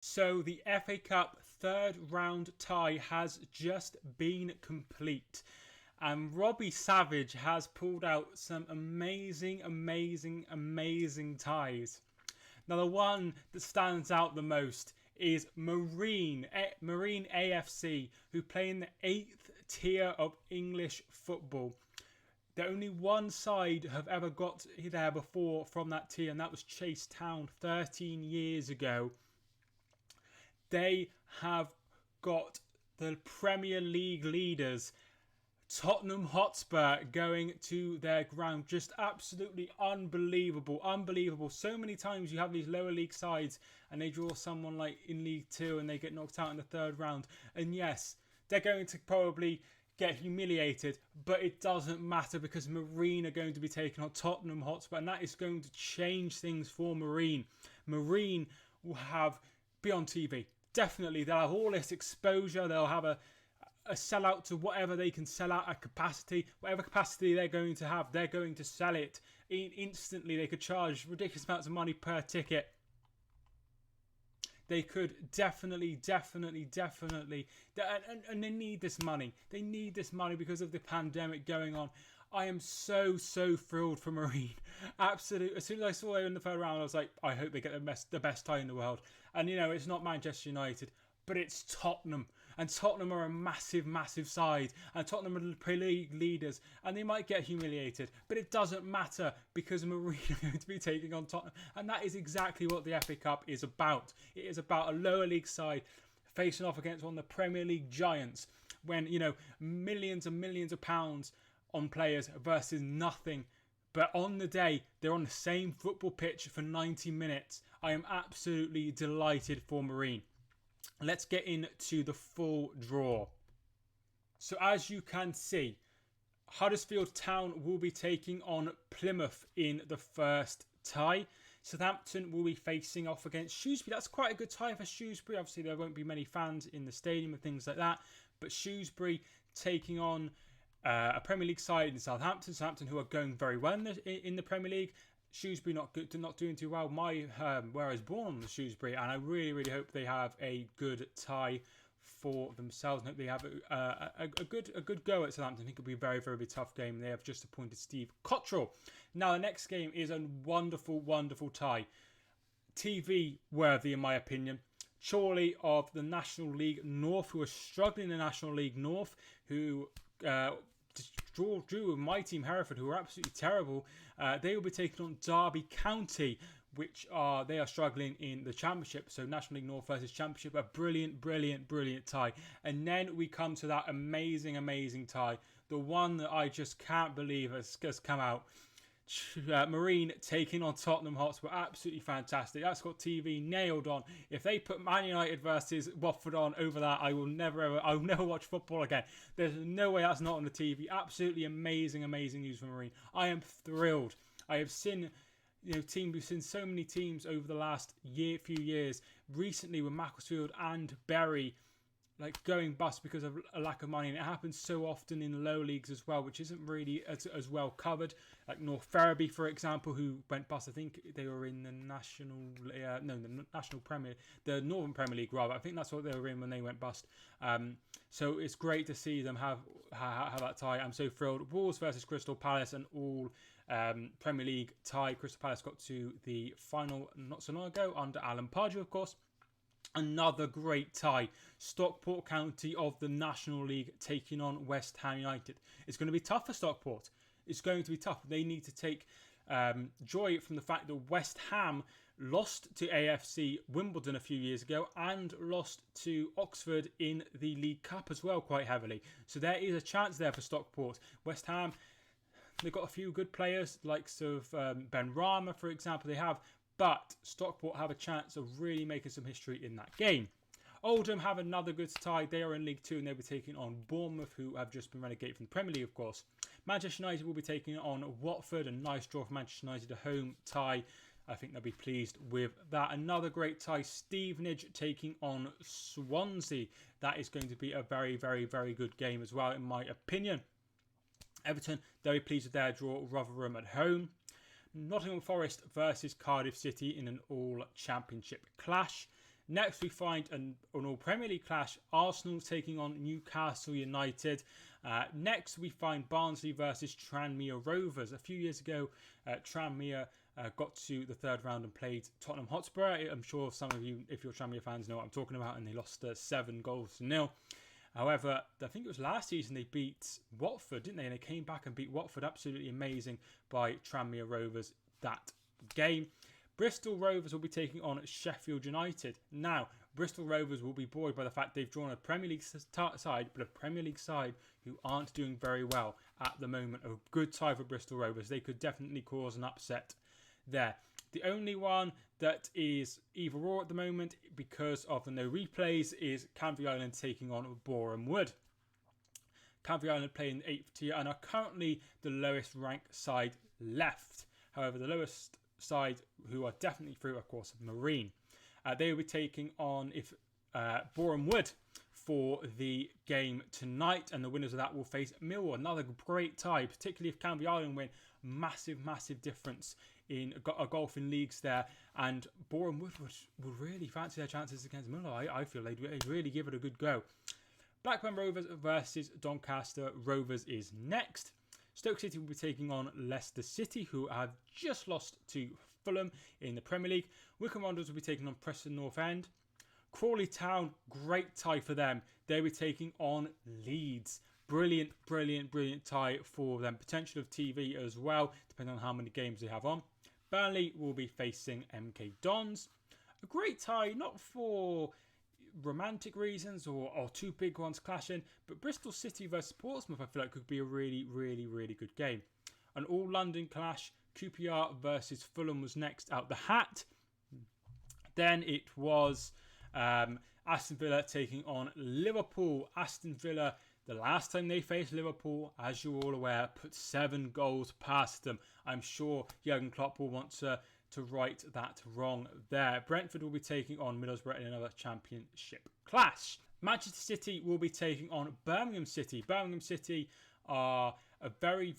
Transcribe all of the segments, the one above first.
So the FA Cup third round tie has just been complete. And Robbie Savage has pulled out some amazing ties. Now, the one that stands out the most is Marine AFC, who play in the 8th tier of English football. The only one side have ever got there before from that tier, and that was Chase Town 13 years ago. They have got the Premier League leaders, Tottenham Hotspur, going to their ground. Just absolutely unbelievable. So many times you have these lower league sides and they draw someone like in League Two and they get knocked out in the third round. And yes, they're going to probably get humiliated, but it doesn't matter because Marine are going to be taking on Tottenham Hotspur, and that is going to change things for Marine. Marine will be on TV. Definitely, they'll have all this exposure. They'll have a sellout to whatever they can sell out at capacity. Whatever capacity they're going to have, they're going to sell it. Instantly, they could charge ridiculous amounts of money per ticket. They could definitely, and they need this money. They need this money because of the pandemic going on. I am so thrilled for Marine. Absolutely. As soon as I saw them in the third round, I was like, I hope they get the best tie in the world. And, it's not Manchester United, but it's Tottenham. And Tottenham are a massive side. And Tottenham are the Premier League leaders. And they might get humiliated. But it doesn't matter because Marine are going to be taking on Tottenham. And that is exactly what the FA Cup is about. It is about a lower league side facing off against one of the Premier League giants. When, millions and millions of pounds on players versus nothing. But on the day, they're on the same football pitch for 90 minutes. I am absolutely delighted for Marine. Let's get into the full draw. So as you can see, Huddersfield Town will be taking on Plymouth in the first tie. Southampton will be facing off against Shrewsbury. That's quite a good tie for Shrewsbury. Obviously, there won't be many fans in the stadium and things like that. But Shrewsbury taking on a Premier League side in Southampton, who are going very well in the Premier League. Shrewsbury not doing too well. Where I was born was Shrewsbury, and I really hope they have a good tie for themselves. And hope they have a good go at Southampton. I think it'll be a very tough game. They have just appointed Steve Cottrell. Now the next game is a wonderful tie, TV worthy in my opinion. Chorley of the National League North, who are struggling in the National League North, who drew with my team Hereford, who are absolutely terrible. They will be taking on Derby County, which they are struggling in the Championship. So National League North versus Championship, a brilliant tie. And then we come to that amazing tie, the one that I just can't believe has come out. Marine taking on Tottenham Hotspur, absolutely fantastic. That's got TV nailed on. If they put Man United versus Watford on over that, I'll never watch football again. There's no way that's not on the TV. Absolutely amazing news for Marine. I am thrilled. I have seen we've seen so many teams over the last few years, recently with Macclesfield and Bury, going bust because of a lack of money. And it happens so often in the low leagues as well, which isn't really as well covered. Like North Ferriby, for example, who went bust. I think they were in the Northern Premier League rather. I think that's what they were in when they went bust. So it's great to see them have that tie. I'm so thrilled. Wolves versus Crystal Palace, and all Premier League tie. Crystal Palace got to the final not so long ago under Alan Pardew, of course. Another great tie. Stockport County of the National League taking on West Ham United. It's going to be tough for Stockport. It's going to be tough. They need to take joy from the fact that West Ham lost to AFC Wimbledon a few years ago and lost to Oxford in the League Cup as well quite heavily. So there is a chance there for Stockport. West Ham, they've got a few good players, likes of Ben Rama, for example. They have. But Stockport have a chance of really making some history in that game. Oldham have another good tie. They are in League 2 and they'll be taking on Bournemouth, who have just been relegated from the Premier League, of course. Manchester United will be taking on Watford. A nice draw for Manchester United, a home tie. I think they'll be pleased with that. Another great tie, Stevenage taking on Swansea. That is going to be a very good game as well, in my opinion. Everton, very pleased with their draw. Rotherham at home. Nottingham Forest versus Cardiff City in an all-championship clash. Next, we find an all Premier League clash. Arsenal taking on Newcastle United. Next, we find Barnsley versus Tranmere Rovers. A few years ago, Tranmere got to the third round and played Tottenham Hotspur. I'm sure some of you, if you're Tranmere fans, know what I'm talking about, and they lost 7-0. However, I think it was last season they beat Watford, didn't they? And they came back and beat Watford. Absolutely amazing by Tranmere Rovers that game. Bristol Rovers will be taking on Sheffield United. Now, Bristol Rovers will be buoyed by the fact they've drawn a Premier League side, but a Premier League side who aren't doing very well at the moment. A good tie for Bristol Rovers. They could definitely cause an upset there. The only one that is either or at the moment because of the no replays is Canvey Island taking on Boreham Wood. Canvey Island play in the 8th tier and are currently the lowest ranked side left. However, the lowest side who are definitely through, of course, Marine. They will be taking on Boreham Wood for the game tonight, and the winners of that will face Millwall. Another great tie, particularly if Canvey Island win. Massive difference in golfing leagues there, and Boreham Wood would really fancy their chances against Millwall. I feel they'd really give it a good go. Blackburn Rovers versus Doncaster Rovers is next. Stoke City will be taking on Leicester City, who have just lost to Fulham in the Premier League. Wycombe Wanderers will be taking on Preston North End. Crawley Town, great tie for them. They'll be taking on Leeds. Brilliant tie for them. Potential of TV as well, depending on how many games they have on. Burnley will be facing MK Dons. A great tie, not for romantic reasons or two big ones clashing, but Bristol City versus Portsmouth I feel like could be a really good game. An all London clash. QPR versus Fulham was next out the hat. Then it was Aston Villa taking on Liverpool. Aston Villa, the last time they faced Liverpool, as you're all aware, put 7 goals past them. I'm sure Jurgen Klopp will want to right that wrong there. Brentford will be taking on Middlesbrough in another championship clash. Manchester City will be taking on Birmingham City. Birmingham City are a very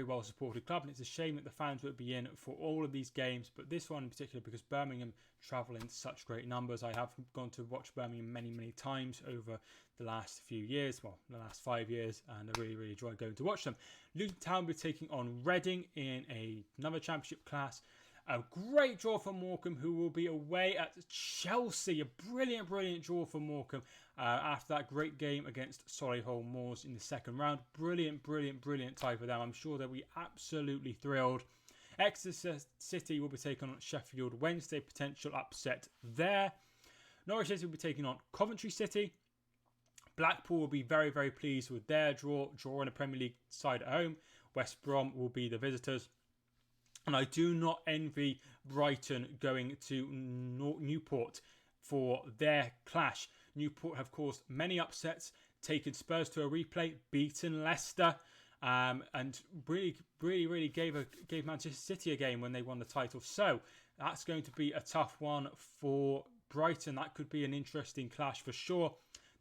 well supported club, and it's a shame that the fans won't be in for all of these games, but this one in particular because Birmingham travel in such great numbers. I have gone to watch Birmingham many times over the last few years, well, the last 5 years, and I really enjoy going to watch them. Luton Town will be taking on Reading in another championship class. A great draw for Morecambe, who will be away at Chelsea. A brilliant draw for Morecambe after that great game against Solihull Moors in the second round. Brilliant tie for them. I'm sure they'll be absolutely thrilled. Exeter City will be taking on Sheffield Wednesday. Potential upset there. Norwich City will be taking on Coventry City. Blackpool will be very pleased with their drawing a Premier League side at home. West Brom will be the visitors. And I do not envy Brighton going to Newport for their clash. Newport have caused many upsets, taken Spurs to a replay, beaten Leicester, and really gave Manchester City a game when they won the title. So that's going to be a tough one for Brighton. That could be an interesting clash for sure.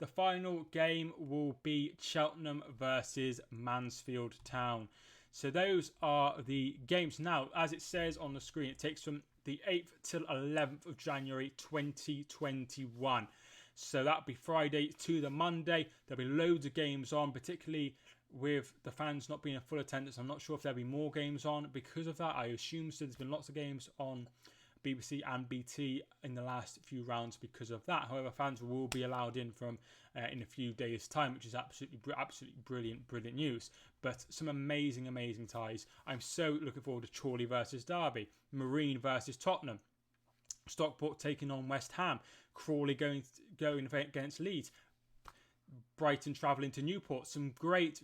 The final game will be Cheltenham versus Mansfield Town. So those are the games. Now, as it says on the screen, it takes from the 8th till 11th of January 2021. So that'll be Friday to the Monday. There'll be loads of games on, particularly with the fans not being in full attendance. I'm not sure if there'll be more games on because of that. I assume so. There's been lots of games on BBC and BT in the last few rounds because of that. However, fans will be allowed in from in a few days' time, which is absolutely brilliant news. But some amazing ties. I'm so looking forward to Chorley versus Derby, Marine versus Tottenham, Stockport taking on West Ham, Crawley going against Leeds, Brighton travelling to Newport. Some great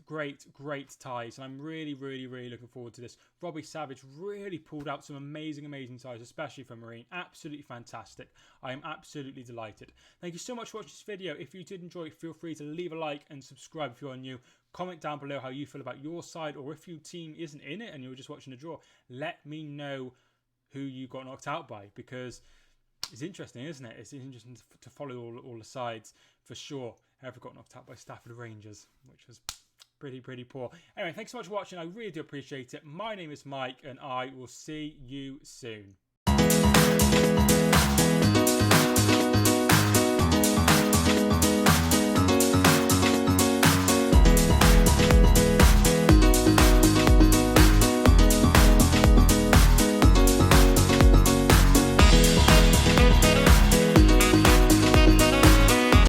ties, and I'm really looking forward to this. Robbie Savage really pulled out some amazing ties, especially for Marine. Absolutely fantastic. I am absolutely delighted. Thank you so much for watching this video. If you did enjoy it, feel free to leave a like and subscribe if you're new. Comment down below how you feel about your side, or if your team isn't in it and you're just watching a draw, let me know who you got knocked out by, because it's interesting, isn't it? It's interesting to follow all the sides for sure. However, got knocked out by Stafford Rangers, which was pretty poor. Anyway, thanks so much for watching. I really do appreciate it. My name is Mike, and I will see you soon.